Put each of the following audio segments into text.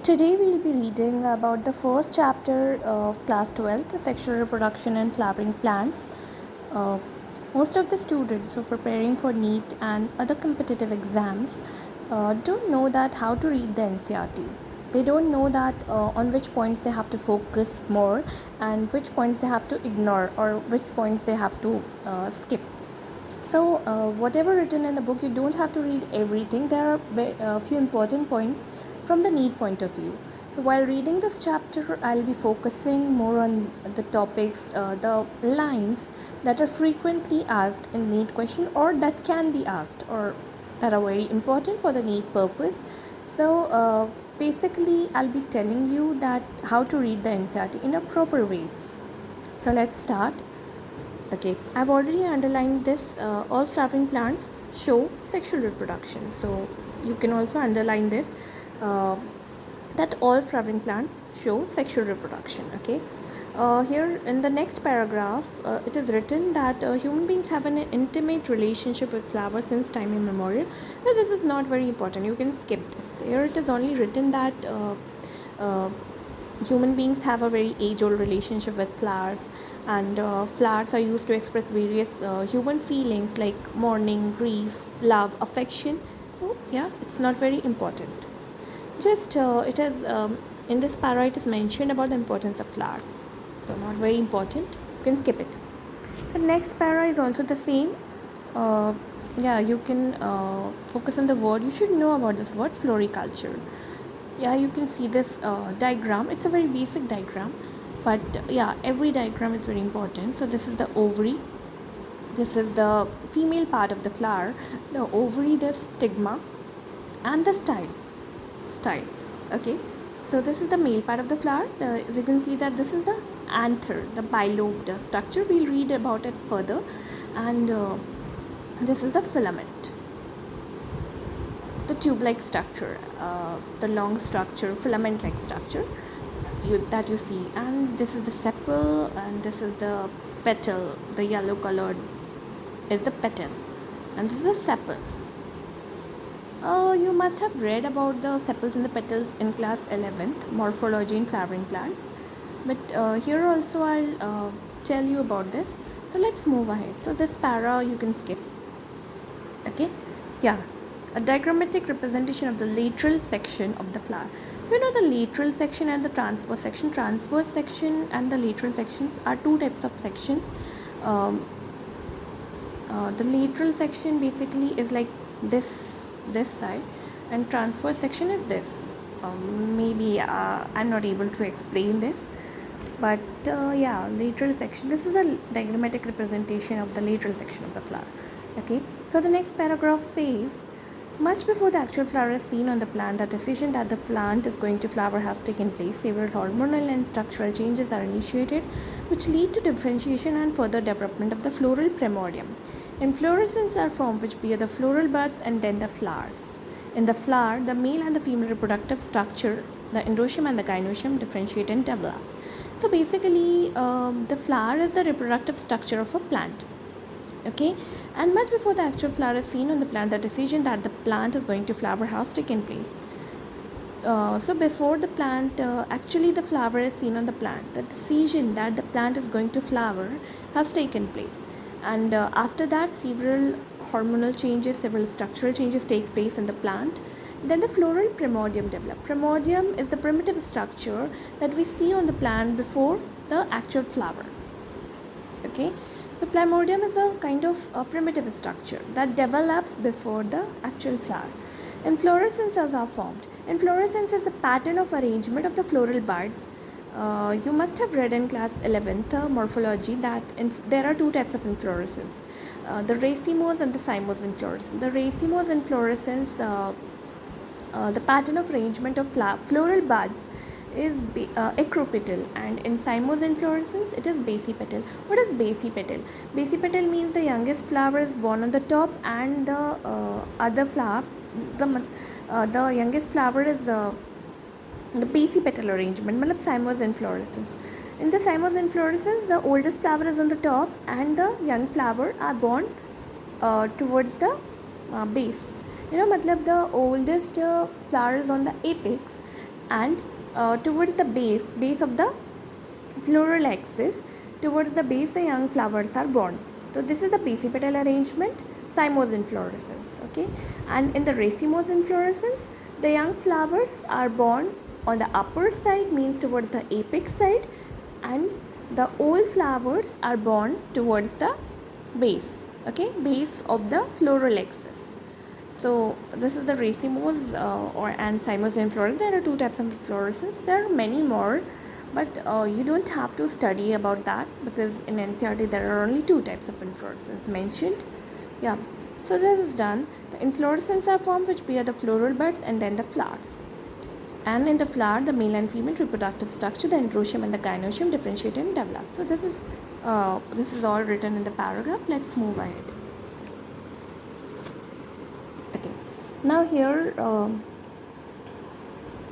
Today we'll be reading about the first chapter of class 12th, sexual reproduction and flowering plants. Uh, Most of the students who are preparing for NEET and other competitive exams don't know that how to read the NCERT. They don't know that on which points they have to focus more and which points they have to ignore or which points they have to skip. So, whatever written in the book, you don't have to read everything. There are a few important points from the NEET point of view. So, while reading this chapter, I'll be focusing more on the topics, the lines that are frequently asked in NEET question or that can be asked or that are very important for the NEET purpose. So, basically, I'll be telling you that how to read the NCERT in a proper way. So, let's start. Okay, I've already underlined this. All flowering plants show sexual reproduction. So you can also underline this uh, that all flowering plants show sexual reproduction. Okay, here in the next paragraph, it is written that human beings have an intimate relationship with flowers since time immemorial. But this is not very important. You can skip this. Here it is only written that. Uh, Human beings have a very age-old relationship with flowers, and flowers are used to express various human feelings like mourning, grief, love, affection. So yeah, it's not very important. Just it is in this para it is mentioned about the importance of flowers. So not very important. You can skip it. The next para is also the same. Yeah, you can focus on the word. You should know about this word, floriculture. Yeah, you can see this diagram. It's a very basic diagram, but yeah, every diagram is very important. So this is the ovary. This is the female part of the flower, the ovary, the stigma, and the style. Okay, so this is the male part of the flower. As you can see that this is the anther, the bilobed structure. We'll read about it further. And this is the filament, the tube-like structure, the long structure, filament-like structure that you see. And this is the sepal, and this is the petal. The yellow colored is the petal, and this is the sepal. You must have read about the sepals and the petals in class 11th, morphology in flowering plants. But here also I'll tell you about this. So let's move ahead. So this para you can skip. Okay, yeah, a diagrammatic representation of the lateral section of the flower. You know the lateral section and the transverse section. Transverse section and the lateral sections are two types of sections. Um, the lateral section basically is like this side, and transverse section is this. Maybe I'm not able to explain this, but yeah, lateral section. This is a diagrammatic representation of the lateral section of the flower. Okay, so the next paragraph says, much before the actual flower is seen on the plant, the decision that the plant is going to flower has taken place. Several hormonal and structural changes are initiated, which lead to differentiation and further development of the floral primordium. Inflorescences are formed which bear the floral buds and then the flowers. In the flower, the male and the female reproductive structure, the endoecium and the gynoecium, differentiate and develop. So basically, the flower is the reproductive structure of a plant. Okay, and much before the actual flower is seen on the plant, the decision that the plant is going to flower has taken place. So before the plant, actually the flower is seen on the plant, the decision that the plant is going to flower has taken place. And after that, several hormonal changes, several structural changes takes place in the plant. Then the floral primordium develops. Primordium is the primitive structure that we see on the plant before the actual flower. Okay, so primordium is a kind of a primitive structure that develops before the actual flower. Inflorescences are formed. Inflorescence is a pattern of arrangement of the floral buds. You must have read in class 11th morphology that there are two types of inflorescence, the racemose and the cymose inflorescence. The racemose inflorescence, the pattern of arrangement of floral buds is acropetal, and in cymose inflorescence it is basipetal. What is basipetal? Basipetal means the youngest flower is born on the top, and the other flower, the youngest flower is the basipetal arrangement, matlab cymose inflorescence. In the cymose inflorescence, the oldest flower is on the top, and the young flower are born towards the base. Matlab the oldest flower is on the apex, and towards the base of the floral axis, towards the base the young flowers are born. So this is the basipetal arrangement, cymose inflorescence. Okay, and in the racemose inflorescence, the young flowers are born on the upper side, means towards the apex side, and the old flowers are born towards the base. Okay, base of the floral axis. So this is the racemose and cymose inflorescence. There are two types of inflorescence. There are many more, but you don't have to study about that, because in NCERT there are only two types of inflorescence mentioned. Yeah, so this is done. The inflorescence are formed which bear the floral buds and then the flowers. And in the flower, the male and female reproductive structure, the androecium and the gynoecium, differentiate and develop. So this is all written in the paragraph. Let's move ahead. Okay, now here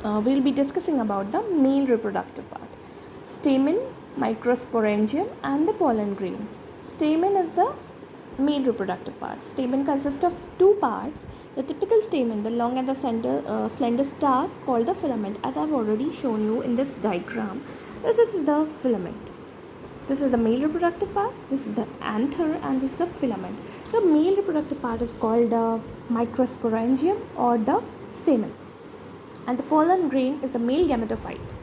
we'll be discussing about the male reproductive part: stamen, microsporangium, and the pollen grain. Stamen is the male reproductive part. Stamen consists of two parts. The typical stamen, the long and the slender stalk, called the filament, as I've already shown you in this diagram. This is the filament. This is the male reproductive part, this is the anther, and this is the filament. The male reproductive part is called the microsporangium or the stamen, and the pollen grain is the male gametophyte.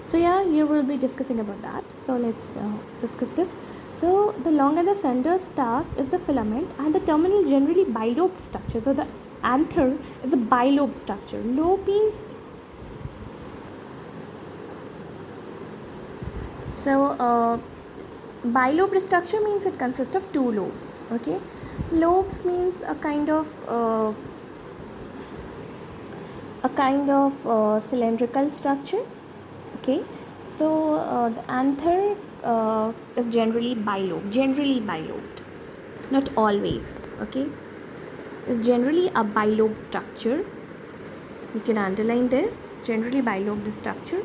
So yeah, here we'll be discussing about that. So let's discuss this. So the long and the slender stalk is the filament, and the terminal generally bilobed structure. So the anther is a bilobe structure. Lobe means bilobed structure means it consists of two lobes. Okay, lobes means a kind of cylindrical structure. Okay, so the anther is generally bilobed, not always. Okay, it's generally a bilobe structure. You can underline this: generally bilobed structure,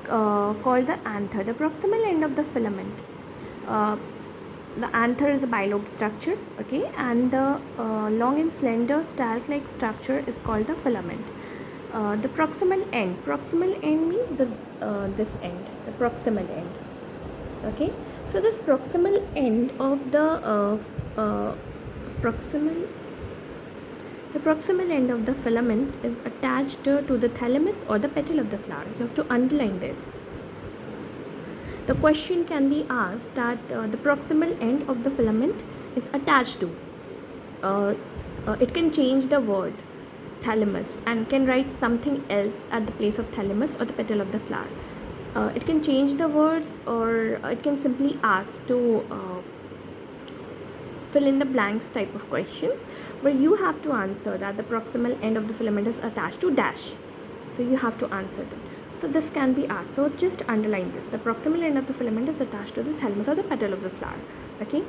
called the anther. The proximal end of the filament. The anther is a bilobed structure. Okay, and the long and slender stalk-like structure is called the filament. The proximal end means this end, the proximal end. Okay, so this proximal end of the proximal end of the filament is attached to the thalamus or the petal of the flower. You have to underline this. The question can be asked that the proximal end of the filament is attached to. It can change the word thalamus and can write something else at the place of thalamus or the petal of the flower. It can change the words, or it can simply ask to fill in the blanks type of questions, where you have to answer that the proximal end of the filament is attached to dash. So you have to answer that. So this can be asked. So just underline this: the proximal end of the filament is attached to the thalamus or the petal of the flower. Okay.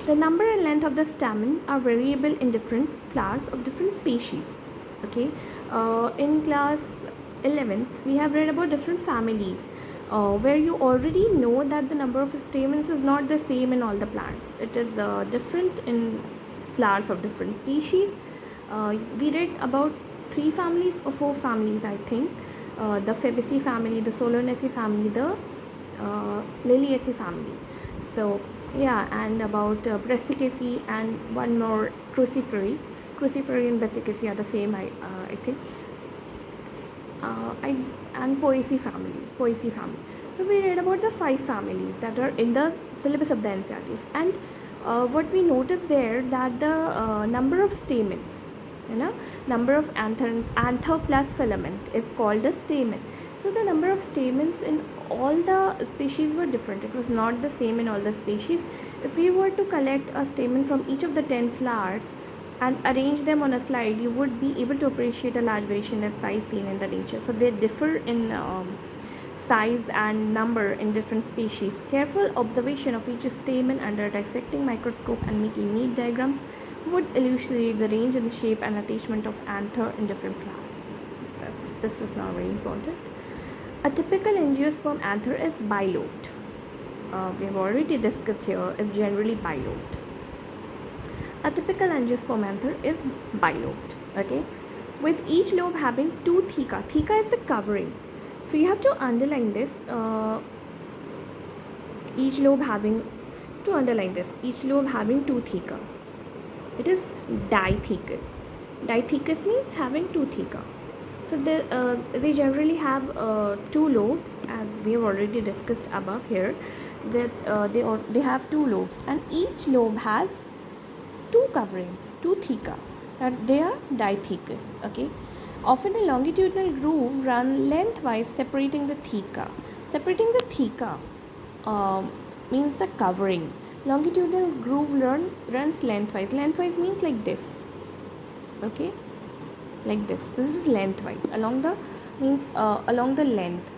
The number and length of the stamen are variable in different flowers of different species. Okay, in class 11th we have read about different families, where you already know that the number of stamens is not the same in all the plants. It is different in flowers of different species. We read about 3 families or 4 families, I think. The Fabaceae family, the Solanaceae family, the Liliaceae family. So yeah, and about Brassicaceae and one more Cruciferae. Cruciferae and Brassicaceae are the same, I think. And Poaceae family. So we read about the 5 families that are in the syllabus of the NCERT. And what we notice there, that the number of stamens, number of anther plus filament is called the stamen. So the number of stamens in all the species were different. It was not the same in all the species. If we were to collect a stamen from each of the 10 flowers and arrange them on a slide, you would be able to appreciate a large variation in size seen in the nature. So they differ in size and number in different species. Careful observation of each stamen under a dissecting microscope and making neat diagrams would elucidate the range and shape and attachment of anther in different flowers. This is now very important. A typical angiosperm anther is bilobed. We have already discussed here, is generally bilobed. A typical angiosperm anther is bilobed. Okay. with each lobe having 2 theca. Theca is the covering. So you have to underline this. Each lobe having, to underline this, each lobe having 2 theca. It is dithecous. Dithecous means having 2 theca. So they generally have 2 lobes, as we have already discussed above here. That they have 2 lobes, and each lobe has 2 coverings, 2 theca. That they are dithecous. Okay. Often a longitudinal groove run lengthwise, separating the theca. Separating the theca means the covering. Longitudinal groove runs lengthwise. Lengthwise means like this. Okay, like this. This is lengthwise. Along the means along the length.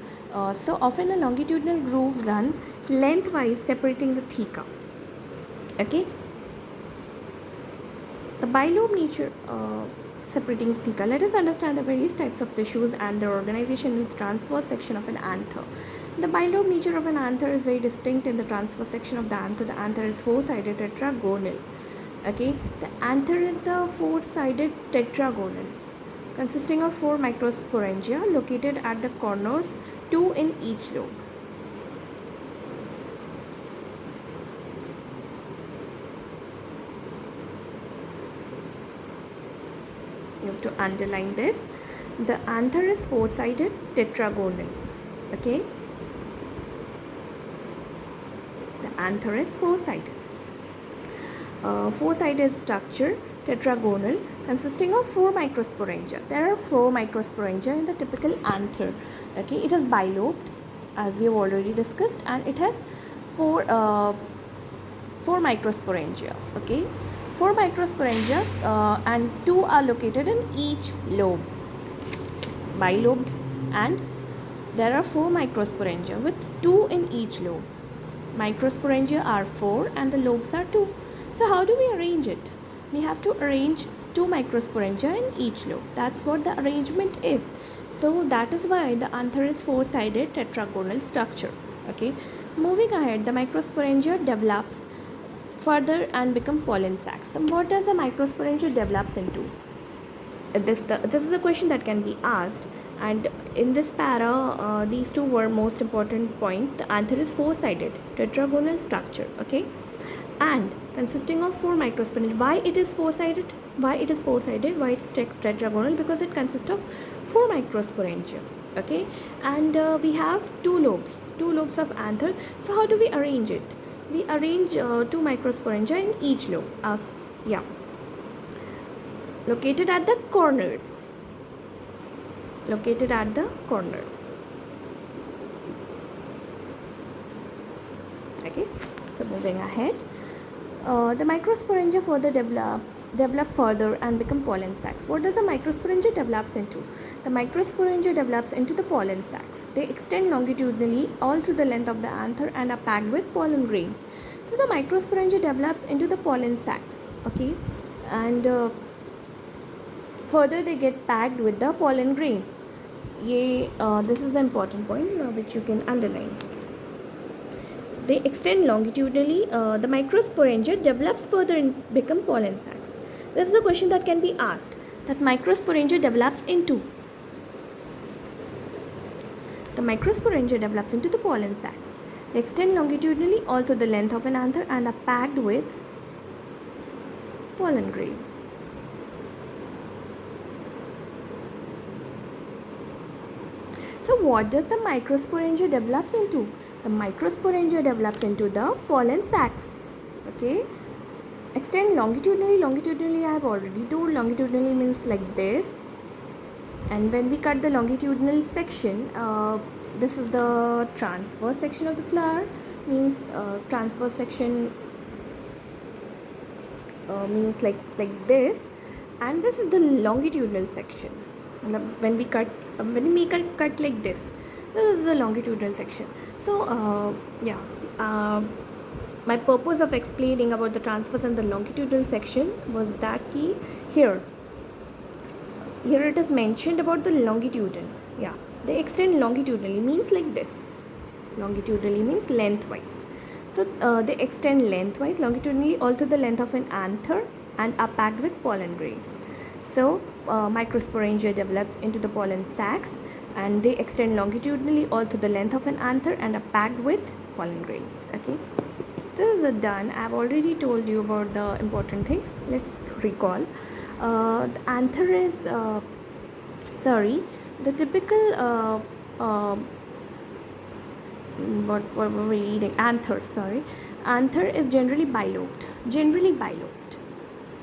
So often a longitudinal groove run lengthwise, separating the theca. Okay. The bilobe nature separating the theca. Let us understand the various types of tissues and their organization in the transverse section of an anther. The bilobe nature of an anther is very distinct in the transverse section of the anther. The anther is 4-sided tetragonal. Okay, the anther is the 4-sided tetragonal, consisting of 4 microsporangia located at the corners, 2 in each lobe. You have to underline this. The anther is 4-sided tetragonal. Okay, the anther is 4-sided. 4-sided structure, tetragonal, consisting of 4 microsporangia. There are 4 microsporangia in the typical anther. Okay, it is bilobed, as we have already discussed, and it has 4 microsporangia. Okay, 4 microsporangia and 2 are located in each lobe. Bilobed, and there are 4 microsporangia with 2 in each lobe. Microsporangia are 4 and the lobes are 2. So how do we arrange it? We have to arrange 2 microsporangia in each lobe. That's what the arrangement is. So that is why the anther is 4-sided tetragonal structure. Okay. Moving ahead, the microsporangia develops further and become pollen sacs. So what does a microsporangia develops into? This is a question that can be asked. And in this para, these 2 were most important points. The anther is 4-sided tetragonal structure. Okay. And consisting of 4 microsporangia. Why it is 4-sided? Why it is 4-sided? Why it is tetragonal? Because it consists of 4 microsporangia. Okay, and we have 2 lobes of anther. So how do we arrange it? We arrange 2 microsporangia in each lobe. Located at the corners. Located at the corners. Okay, so moving ahead. The microsporangia further develop further and become pollen sacs. What does the microsporangia develops into? The microsporangia develops into the pollen sacs. They extend longitudinally all through the length of the anther and are packed with pollen grains. So the microsporangia develops into the pollen sacs. Okay, and further they get packed with the pollen grains. This is the important point which you can underline. They extend longitudinally. The microsporangia develops further and become pollen sacs. This is a question that can be asked. That microsporangia develops into. The microsporangia develops into the pollen sacs. They extend longitudinally all through the length of an anther and are packed with pollen grains. So what does the microsporangia develops into? The microsporangia develops into the pollen sacs. Okay. Extend longitudinally. Longitudinally I have already told. Longitudinally means like this. And when we cut the longitudinal section, this is the transverse section of the flower. Means transverse section means like this. And this is the longitudinal section. When we make a cut like this, this is the longitudinal section. So my purpose of explaining about the transverse and the longitudinal section was that here it is mentioned about the longitudinal. They extend longitudinally, means like this. Longitudinally means lengthwise. So they extend lengthwise, longitudinally, all through the length of an anther and are packed with pollen grains. So microsporangia develops into the pollen sacs, and they extend longitudinally all through the length of an anther and are packed with pollen grains. Okay, this is done. I've already told you about the important things. Let's recall. The anther is the typical what were we reading? Anther. Anther is generally bilobed.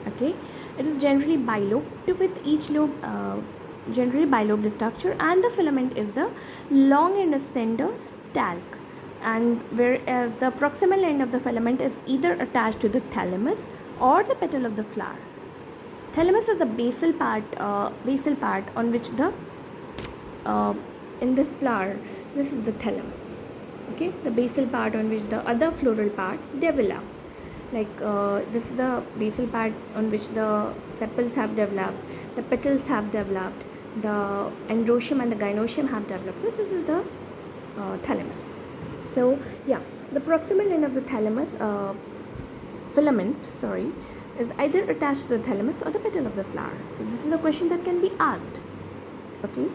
Okay, it is generally bilobed with each lobe generally bilobed structure, and the filament is the long and ascender stalk, and whereas the proximal end of the filament is either attached to the thalamus or the petal of the flower. Thalamus is the basal part on which the in this flower, this is the thalamus. Okay, the basal part on which the other floral parts develop. Like this is the basal part on which the sepals have developed, the petals have developed, the androecium and the gynoecium have developed. This is the thalamus. So yeah, the proximal end of the thalamus filament is either attached to the thalamus or the petal of the flower. So this is a question that can be asked. Okay,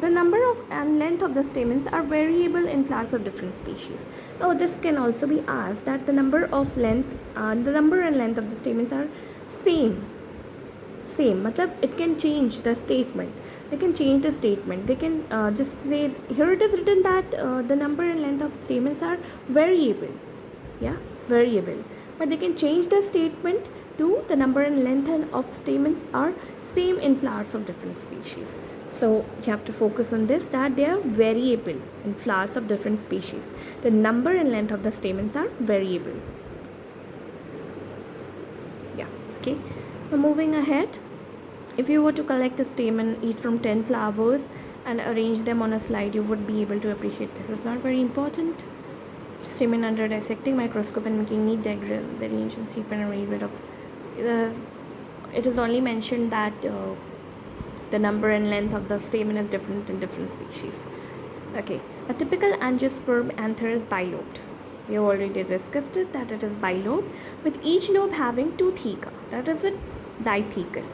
the number of and length of the stamens are variable in flowers of different species. Now this can also be asked, that the number and length of the stamens are same. Matlab it can change the statement. They can change the statement. They can just say, here it is written that the number and length of stamens are variable. Yeah, variable. But they can change the statement to the number and length of stamens are same in flowers of different species. So you have to focus on this, that they are variable in flowers of different species. The number and length of the stamens are variable. Yeah, okay. Now moving ahead, if you were to collect a stamen each from 10 flowers and arrange them on a slide, you would be able to appreciate this. Is not very important. Stamen under dissecting microscope and making neat diagram, the range and sequence and arrangement of it is only mentioned that the number and length of the stamen is different in different species. Okay, a typical angiosperm anther is bilobed. We have already discussed it, that it is bilobed with each lobe having two theca. That is a dithecous.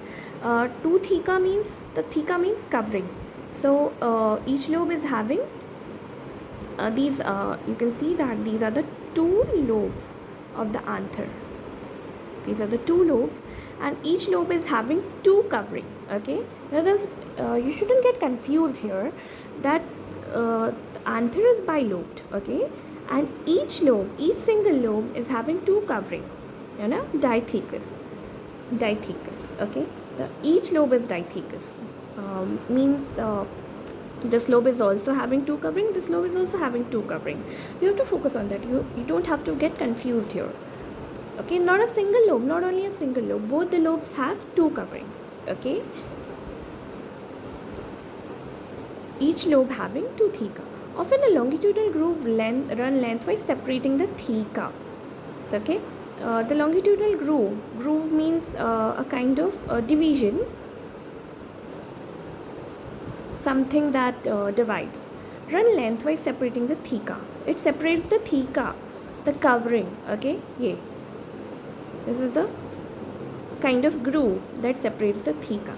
Two theca means, the theca means covering. So each lobe is having these you can see that these are the two lobes of the anther. These are the two lobes, and each lobe is having two covering. Okay, that is you shouldn't get confused here, that anther is bilobed. Okay, and each single lobe is having two covering, you know, dithecous. Okay, each lobe is dithecous. Means this lobe is also having two covering, this lobe is also having two covering. You have to focus on that. You don't have to get confused here. Okay, not a single lobe, not only a single lobe, both the lobes have two coverings. Okay, each lobe having two theca. Often a longitudinal groove run lengthwise separating the theca. Okay, the longitudinal groove means a kind of division, something that divides. Run lengthwise separating the theca. It separates the theca, the covering. Okay, yeah. This is the kind of groove that separates the theca.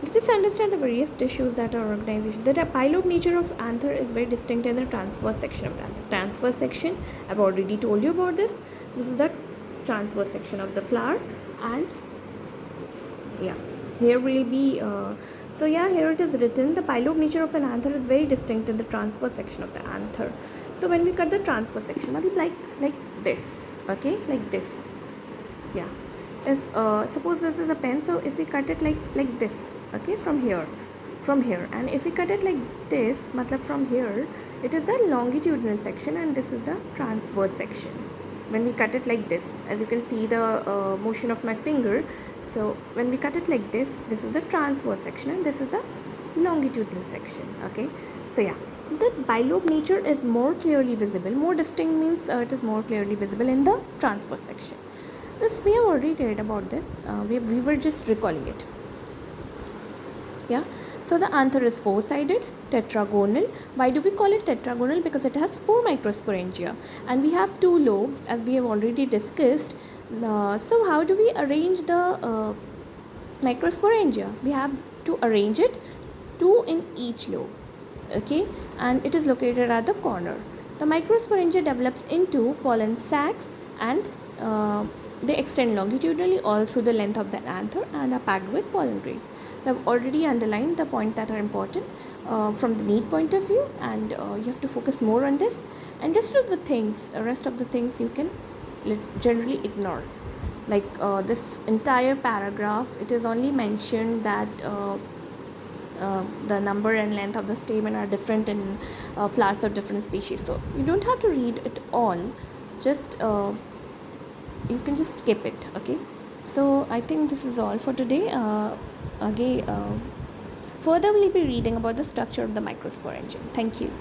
Let us understand the various tissues that are organized. The bilobe nature of anther is very distinct in the transverse section of the anther. Transverse section, I've already told you about this. This is the transverse section of the flower, and yeah, here will be so yeah, here it is written, the bilobe nature of an anther is very distinct in the transverse section of the anther. So when we cut the transverse section, like this. Okay, like this. Yeah, if suppose this is a pen, so if we cut it like this, okay, from here, and if we cut it like this, matlab from here, it is the longitudinal section and this is the transverse section. When we cut it like this, as you can see the motion of my finger, so when we cut it like this is the transverse section and this is the longitudinal section. Okay, so yeah, the bilobe nature is more clearly visible, more distinct means it is more clearly visible in the transverse section. This we have already read about this. We were just recalling it. Yeah. So the anther is four-sided, tetragonal. Why do we call it tetragonal? Because it has four microsporangia, and we have two lobes, as we have already discussed. So how do we arrange the microsporangia, we have to arrange it 2 in each lobe, okay, and it is located at the corner. The microsporangia develops into pollen sacs and they extend longitudinally all through the length of the anther and are packed with pollen grains. So I've already underlined the points that are important from the need point of view, and you have to focus more on this, and rest of the things you can generally ignore. Like this entire paragraph, it is only mentioned that the number and length of the stamen are different in flowers of different species, so you don't have to read it all, just you can just skip it, okay. So I think this is all for today. Again, further we'll be reading about the structure of the microsporangium. Thank you.